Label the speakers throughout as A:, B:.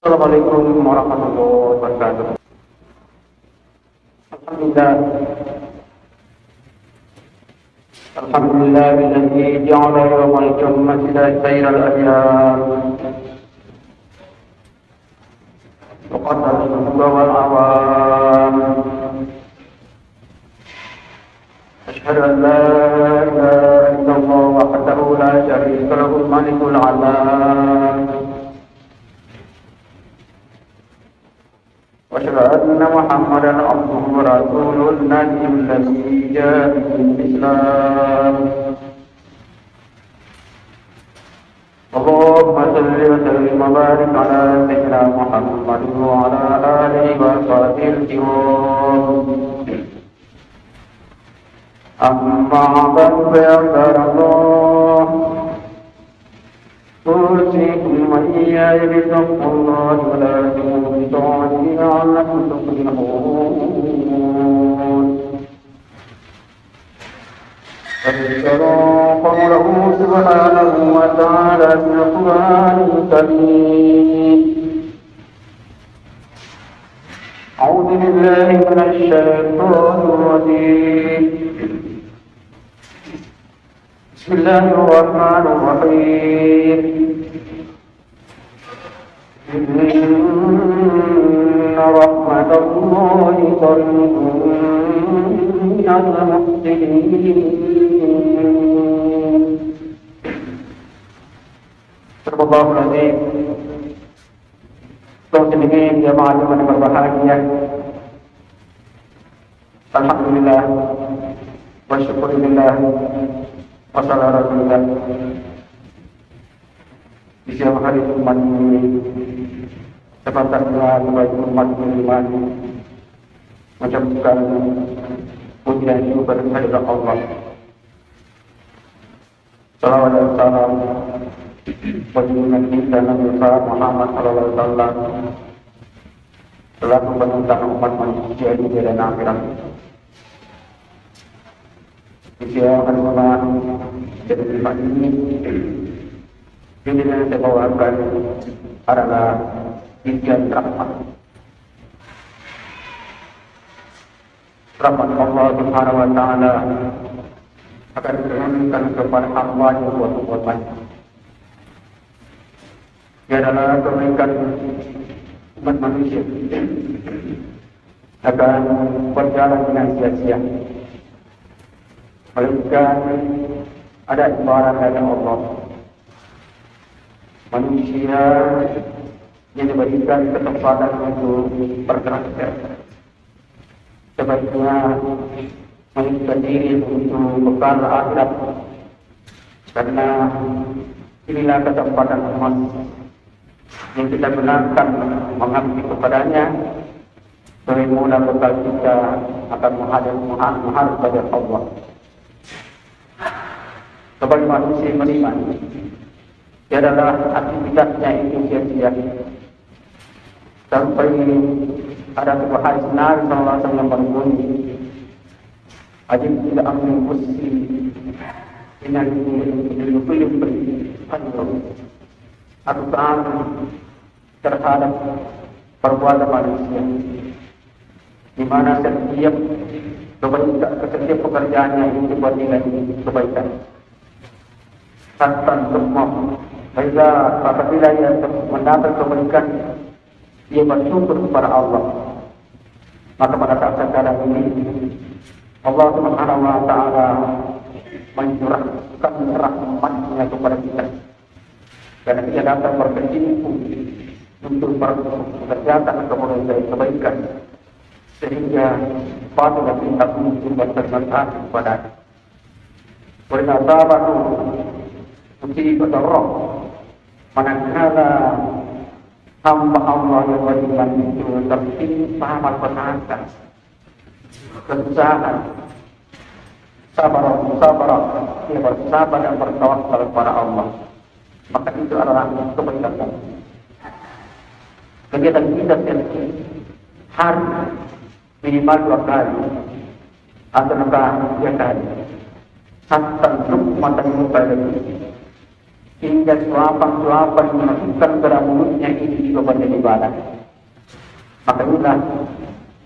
A: Assalamualaikum warahmatullahi wabarakatuh. Alhamdulillah. Alhamdulillah alladzi ja'ala yawmal jumu'ati khairal ayyam. Wa qaddara al-huda wal awam. Ashhadu an la ilaha illallah wahdahu la syarika lahu al-malikul 'alam. وأشهد أن محمدا عبده ورسوله النبي الذي جاء بالإسلام. اللهم صل وسلم وبارك على سيدنا محمد وعلى آله وصحبه الكرام. أما بعد فيا عباد الله، أوصيكم وإياي بتقوى الله ولا تموتن لعلكم تفلحون. فاذكروا قوله سبحانه وتعالى في القرآن الكريم. أعوذ بالله من الشيطان الرجيم. بسم الله الرحمن الرحيم. إن رحمة الله قريب من المحسنين. Sallallahu alaihi kaum muslimin jamaah yang berbahagia. Alhamdulillah wa syukurillah Wassalamualaikum. Di siang hari umat ini sepatutnya bagi umat beriman mengucapkan pujian kepada Allah. Salawat dan salam bagi Nabi Nabi Muhammad sallallahu alaihi wasallam selaku penuntun umat manusia di dunia dan akhirat. Siang hari umat jadi lima ini yang saya bawakan adalah ujian rahmat. Rahmat Allah Subhanahu wa Ta'ala akan diturunkan kepada hamba yang buat banyak. Ia adalah kebaikan umat manusia akan berjalan dengan sia-sia. Melainkan ada ibarat dari Allah. Manusia yang diberikan kesempatan untuk bergerak, sebaiknya menyiapkan diri untuk bekal akhirat, karena inilah kesempatan emas yang kita gunakan mengabdi kepadanya sebagai mula bekal kita akan menghadap pada Allah. Sebagai manusia beriman, ia adalah aktivitasnya itu sia-sia. Sampai ada sebuah hadis Nabi sallallahu alaihi wasallam yang berbunyi, "Ajib tidak ambil kursi dengan film penuh atau terhadap perbuatan manusia, di mana setiap pekerjaannya itu dibuat nilai kebaikan. Tanpa semua, apabila ia mendapat kebaikan, ia bersyukur kepada Allah. Maka pada saat sekarang ini, Allah Subhanahu wa Ta'ala mencurahkan rahmat-Nya kepada kita, karena kita dapat berkecimpung untuk mengerjakan kebaikan, sehingga patutlah kita untuk berterima kasih kepada-Nya. Bernasabah musibah roh, manakala hamba Allah yang beriman itu tertimpa malapetaka, kesusahan, sabar, dia bersabar dan bertawakal kepada Allah, maka itu adalah kebaikan. Kegiatan kita setiap hari minimal 2 kali atau 3 kali, hatta lukmatan mubarak, hingga suapan-suapan memasukkan ke dalam mulutnya ini juga menjadi ibadah. Maka inilah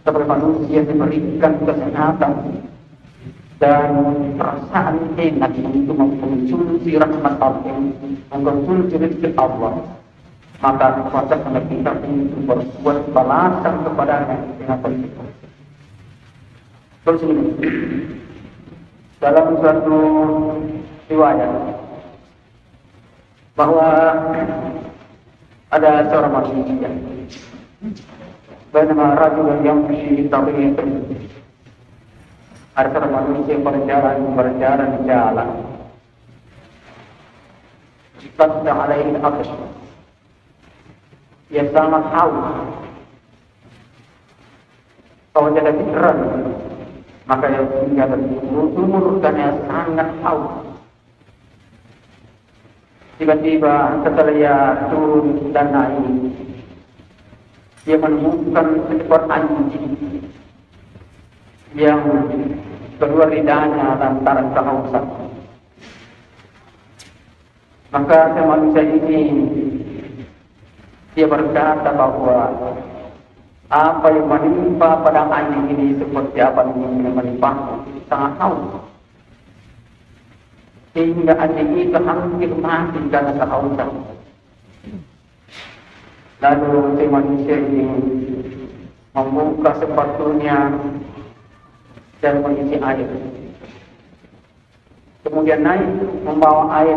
A: sebagai manusia diberikan kesehatan dan perasaan enak untuk mengkonsumsi rahmat Allah, mengkonsumsi rezeki Allah. Maka kuasa kita untuk berbuat balasan kepadanya dengan bersyukur. Terus ini dalam suatu riwayat bahwa ada seorang manusia bernama Rajul yang di tariq. Ada seorang manusia berjalan di jalan. Qad alaihi al-'atash. Ia sangat haus. Kalau jadi pikiran, maka ia tinggal berumur dan ia sangat haus. Tiba-tiba setelah ia turun dan naik, dia menemukan seekor anjing yang kedua lidahnya lantaran kehausan. Maka manusia ini dia berkata bahwa apa yang menimpa pada anjing ini seperti apa yang menimpa sangat haus. Sehingga anjing itu hampir mati karena kehausan. Lalu si manusia ini membuka sepatunya dan mengisi air. Kemudian naik membawa air.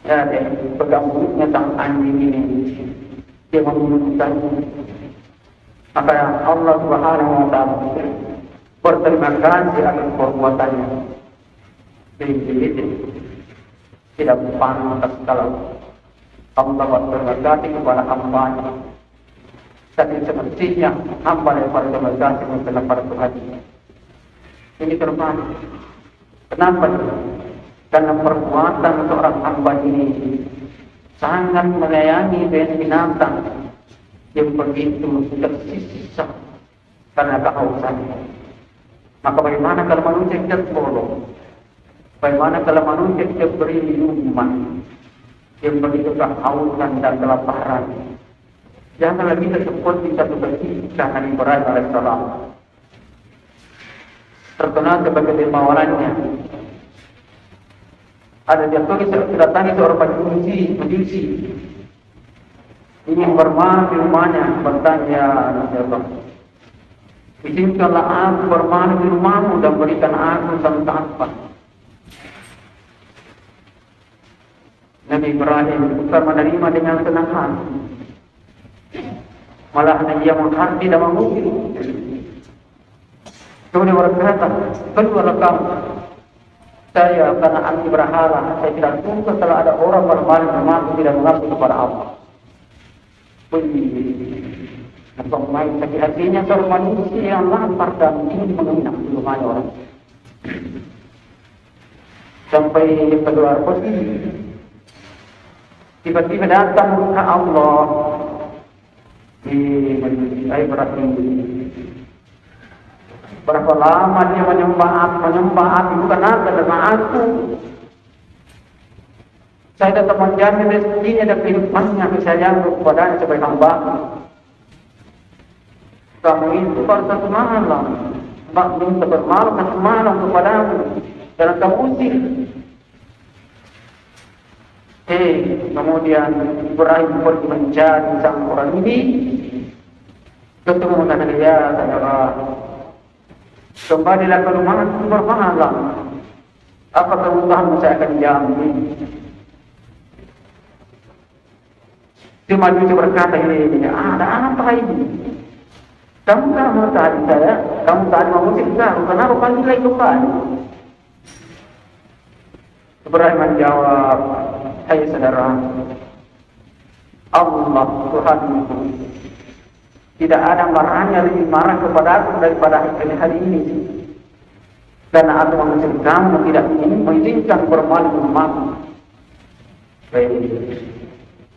A: Ya, dia pegang mulutnya sang anjing ini. Dia meminumkan. Maka Allah Subhanahu wa Ta'ala berterima kasih atas perbuatannya. Jadi tidak pantas kalau Allah berterima kasih kepada hamba-Nya. Tapi semestinya hamba yang berterima kasih kepada Tuhan. Ini terbalik. Kenapa? Karena perbuatan seorang hamba ini sangat menyayangi binatang yang begitu tersisa karena kehausan. Maka bagaimana kalau manusia tidak tolong? Bagaimana kalau manusia tidak beri minuman yang begitu kehausan dan kelaparan? Janganlah kita seperti satu ketika Nabi Ibrahim alaihissalam terkenal sebagai dermawanannya. Ada jatuh datangi seorang majusi ingin bermain di rumahnya, bertanya, izinkanlah aku bermain di rumahmu dan berikan aku santapan. Nabi Ibrahim bukan menerima dengan senang hati, malah dia menghati dan mengusir. Kemudian berkata, keluarlah kamu. Saya karena anti berhala, saya tidak suka kalau ada orang berbalik mengaku tidak mengaku kepada Allah. Nampak main sakit hatinya seorang manusia yang lapar dan ingin menginap di rumahnya orang. Sampai keluar posisi, tiba-tiba datang ke Allah di manusia Ibrahim. Berapa lama dia menyembah aku, bukan aku, dengan aku. Saya tetap menjamin rezekinya dan kehidupannya, sayang kepadanya sebagai hamba. Kamu itu baru satu malam, minta bermalam satu malam kepadamu, dan kamu usir. Kemudian Ibrahim pergi mencari sang orang ini, ketemu dengan dia, kembalilah ke rumahku bermalam. Apa kebutuhanmu saya akan jamin. Si majusi berkata ini, ada apa ini? Kamu tadi saya, kamu tadi mengusir saya, kenapa panggil lagi kembali? Ibrahim menjawab, hai saudara, Allah Tuhanku tidak ada marahnya lebih marah kepada aku daripada hari ini. Karena aku mengusir kamu tidak ingin mengizinkan bermalam di rumahmu.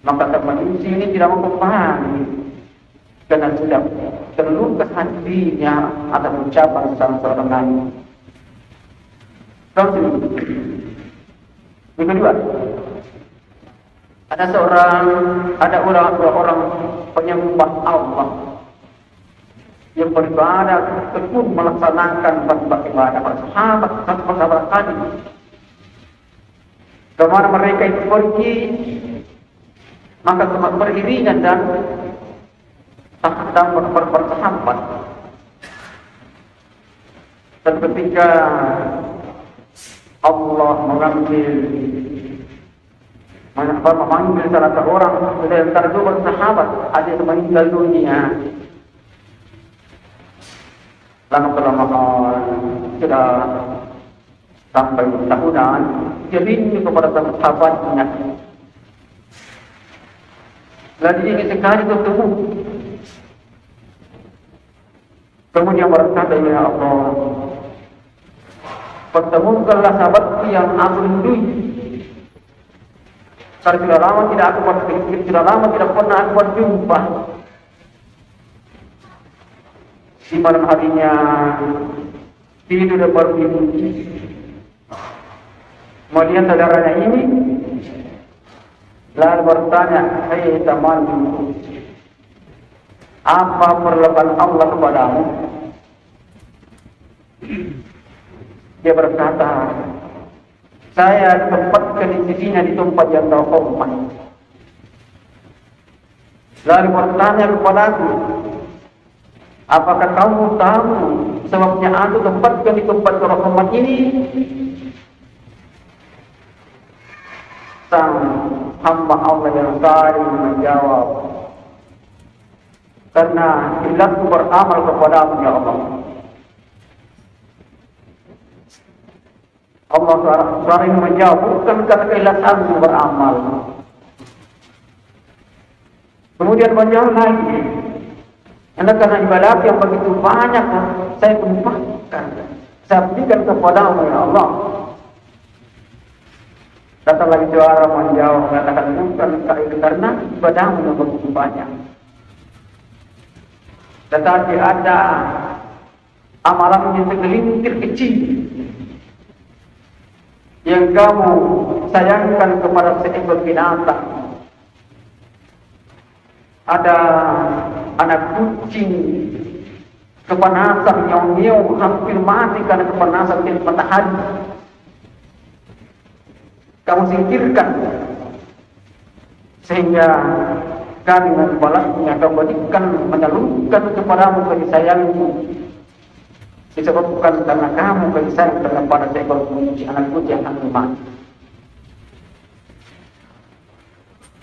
A: Maka manusia ini tidak memahami karena sudah terluka hatinya atas ucapan salah seorang nabi. Yang kedua, Ada dua orang penyembah Allah yang beribadah tekun melaksanakan ibadah para sahabat tadi. Kemana mereka itu pergi, maka beriringan dan bersahabat. Dan ketika Allah memanggil salah seorang dari antara dua bersahabat, ada yang meninggal dunia. Lama-kelamaan sudah sampai tahunan, dia rindu kepada sahabatnya. Lalu ingin sekali bertemu. Kemudian berkata, ya Allah, pertemukanlah sahabatku yang aku rindui. Karena sudah lama tidak pernah aku berjumpa. Di malam harinya tidur dan bermimpi melihat saudaranya ini, lalu bertanya, hai temanku, apa perlakuan Allah kepadamu? Dia berkata, saya ditempatkan di sisinya di tempat yang terhormat. Lalu bertanya kepadaku, apakah kamu tahu sebabnya aku tempatkan di tempat terhormat ini? Sang hamba Allah yang saling menjawab, karena hilangku beramal kepadamu ya Allah. Allah sering menjawab, bukan karena keikhlasanmu beramal. Kemudian menjawab lagi, karena ibadat yang begitu banyak saya lupakan, saya berikan kepadamu ya Allah. Datang lagi suara menjawab, mengatakan bukan karena ibadahmu yang begitu banyak, tetapi ada amalan yang segelintir kecil yang kamu sayangkan kepada seekor binatang. Ada anak kucing kepanasan, nyaw-nyaw hampir mati karena kepanasan terik matahari. Kamu singkirkan sehingga kami membalasnya, kamu berikan menyalurkan kepadamu kasih sayangmu, disebabkan karena kamu kasih sayang kepada seekor kucing, anak kucing yang hampir mati.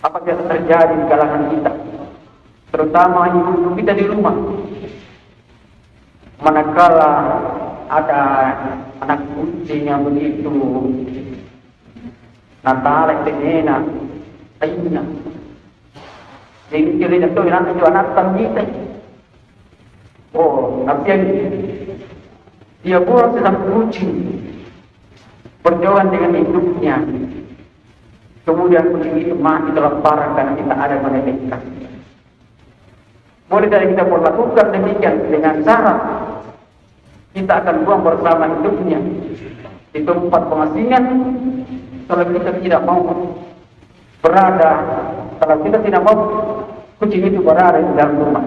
A: Apa yang terjadi di kalangan kita, terutama ibu-ibu kita di rumah, manakala ada anak kucing yang begitu natale tenena ayuna jadi kira itu yang itu anak kita, oh nabian dia buang sedang kucing berjauhan dengan hidupnya, kemudian kucing itu mati terlemparan karena kita ada mendekat. Boleh dari kita melakukan demikian dengan syarat kita akan buang bersama hidupnya di tempat pengasingan. Kalau kita tidak mau berada, kalau kita tidak mau kucing itu berada di dalam rumah.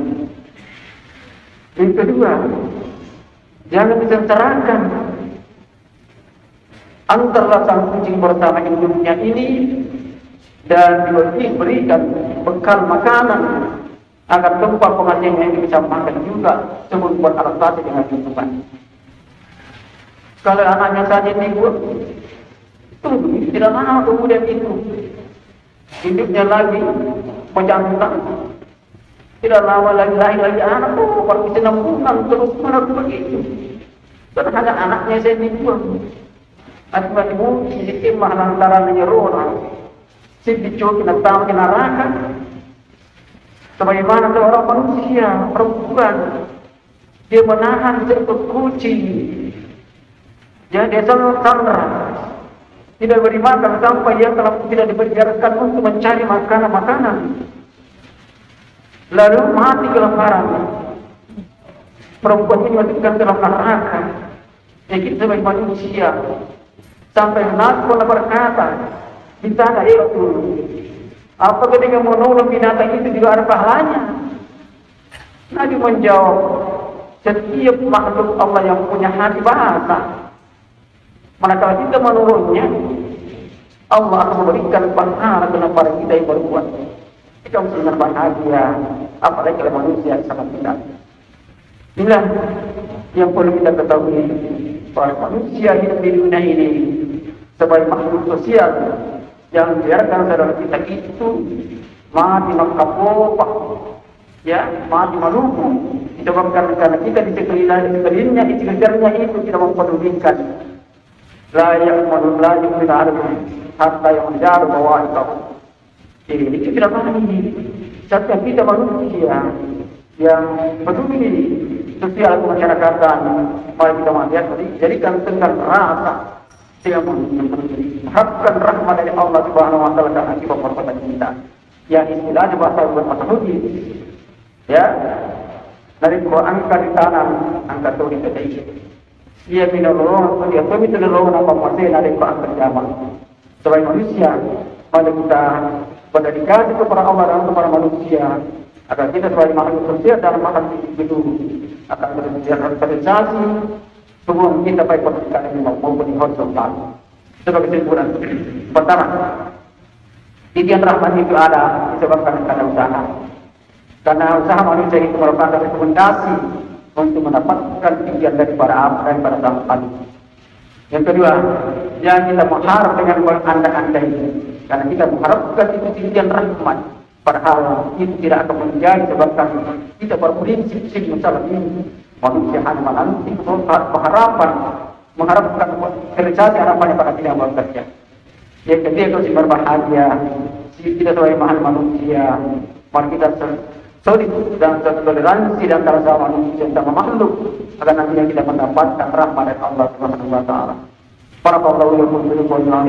A: Yang kedua, jangan disengsarakan antara sang kucing bersama hidupnya ini dan diberikan bekal makanan agar tempat pengasingan ini bisa makan juga sebelum buat adaptasi dengan lingkungan. Kalau anaknya saja dibuat, tunggu, tidak lama kemudian itu hidupnya lagi mencantumkan, tidak lama lagi lahir lagi anak, pergi 6 bulan terus menerus begitu. Terhadap anaknya saya dibuang, akibat ibu ditimah lantaran menyerona, si dicuci datang ke neraka. Sebagaimana seorang manusia perempuan, dia menahan seekor kucing, dia sandra, tidak beri makan sampai dia telah tidak dibiarkan untuk mencari makanan. Lalu mati kelaparan. Perempuan ini matikan dalam neraka. Ya kita sebagai manusia sampai Nabi pernah berkata, kita ada itu Apa ketika menolong binatang itu juga ada pahalanya? Nabi menjawab, setiap makhluk Allah yang punya hati bahasa, manakala kita menolongnya, Allah akan memberikan pahala kepada kita yang berbuat. Kita mesti dengan bahagia, apalagi kalau manusia sangat kita. Inilah yang perlu kita ketahui, bahwa manusia hidup di dunia ini sebagai makhluk sosial yang biarkan saudara kita itu mati mengkapopah, ya, mati meluku disebabkan karena kita di sekelilingnya, di sekitarnya itu tidak mempedulikan. Layak kita ada harta yang menjaga bawah itu. Jadi itu tidak pahami. Setiap kita manusia yang peduli sosial kemasyarakatan, mari kita melihat jadikan tenggang rasa yang mengharapkan rahmat dari Allah Subhanahu wa taala dan akibat perbuatan kita. Yang istilahnya bahasa Mas'udi, ya, dari Quran ke tanah angkat turun ke dai. Dia menolong, dia pun menolong apa masih dari Quran terjamah. Sebagai manusia, mari kita berdedikasi kepada Allah dan kepada manusia agar kita sebagai makhluk sosial dan makhluk individu akan terrealisasi semua kita baik perkara ini maupun di horizontal. Sebagai kesimpulan, pertama, titian rahmat itu ada disebabkan karena usaha. Karena usaha manusia itu merupakan rekomendasi untuk mendapatkan titian daripada Sang Khalik. Yang kedua, yang kita mengharap dengan berandai-andai, karena kita mengharapkan itu titian rahmat, padahal itu tidak akan menjadi sebabkan kita berprinsip masalah ini. Manusia hanya menanti mengharapkan realisasi harapannya pada tidak bekerja. Yang ketiga, kita berbahagia, kita sebagai manusia, mari kita solid dan toleransi dan antara manusia dan makhluk agar nantinya kita mendapatkan rahmat dari Allah Subhanahu wa taala. Para pegawai yang berkorban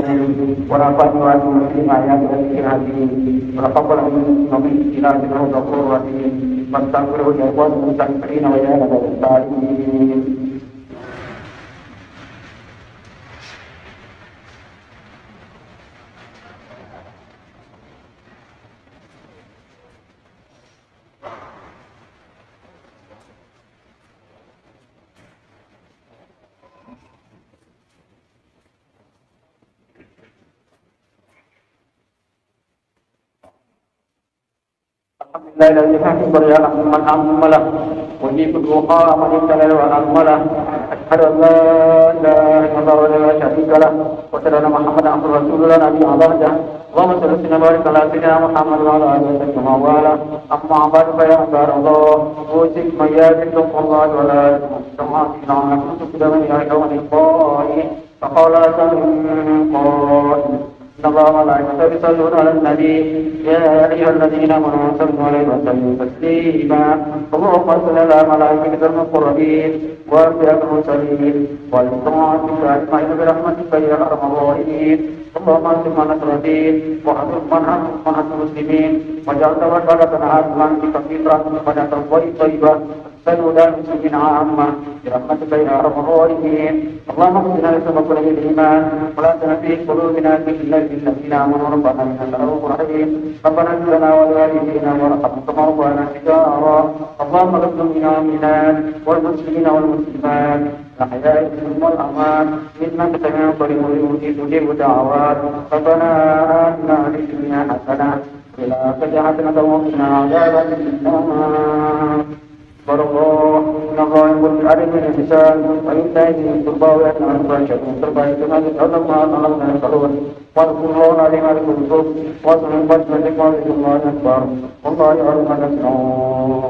A: para pegawai muslim ayat dan hati para pegawai kami tidak terlalu berkorban tentang berhubungan dengan muslimin wa ya rabbil لا إله إلا أنت بريانا من أمله وجيب الوقاء من ابتلى وأمله أشهد أن لا إله إلا الله وحده لا شريك له وأشهد أن محمدا عبده ورسوله لا نبي بعده اللهم صل وسلم وبارك على سيدنا محمد وعلى آله وصحبه وسلم أما بعد فيا عباد الله أوصيكم وإياكم بتقوى الله ولا تمسكوا أنفسكم بدم يوم القائم فقال قائل إن الله وملائكته يصلون على النبي يا أيها الذين آمنوا صلوا عليه وسلموا تسليما اللهم صل على ملائكتك المقربين وأنبياء المرسلين والمطاعتك أجمعين برحمتك يا أرحم الراحمين اللهم انصر من نصر الدين واحفظ من حفظ المسلمين واجعل توكلنا عاجلا كثيرا وجعل طيبا سنودا المسلمين عامة برحمتك يا أرحم الراحمين اللهم اهدنا لسبب كل الإيمان ولا تنزع في قلوبنا غلا للذين آمنوا ربنا إنك رؤوف رحيم ربنا اغفر لنا ولوالدينا وارحمهم كما ربنا صغارا اللهم اغفر للمؤمنات والمسلمين والمسلمات الأحياء منهم والأموات إنك سميع قريب تجيب دعوات ربنا آتنا في الدنيا حسنة وفي الآخرة حسنة وقنا عذاب النار Barallah, Allah yang berada di lisan, perintah ini berbau dengan bersyukur terbaik dengan Allah dan Rasul. Wallahu a'lam bishawab. Wa sallallahu alaihi wa sallam. Allah ya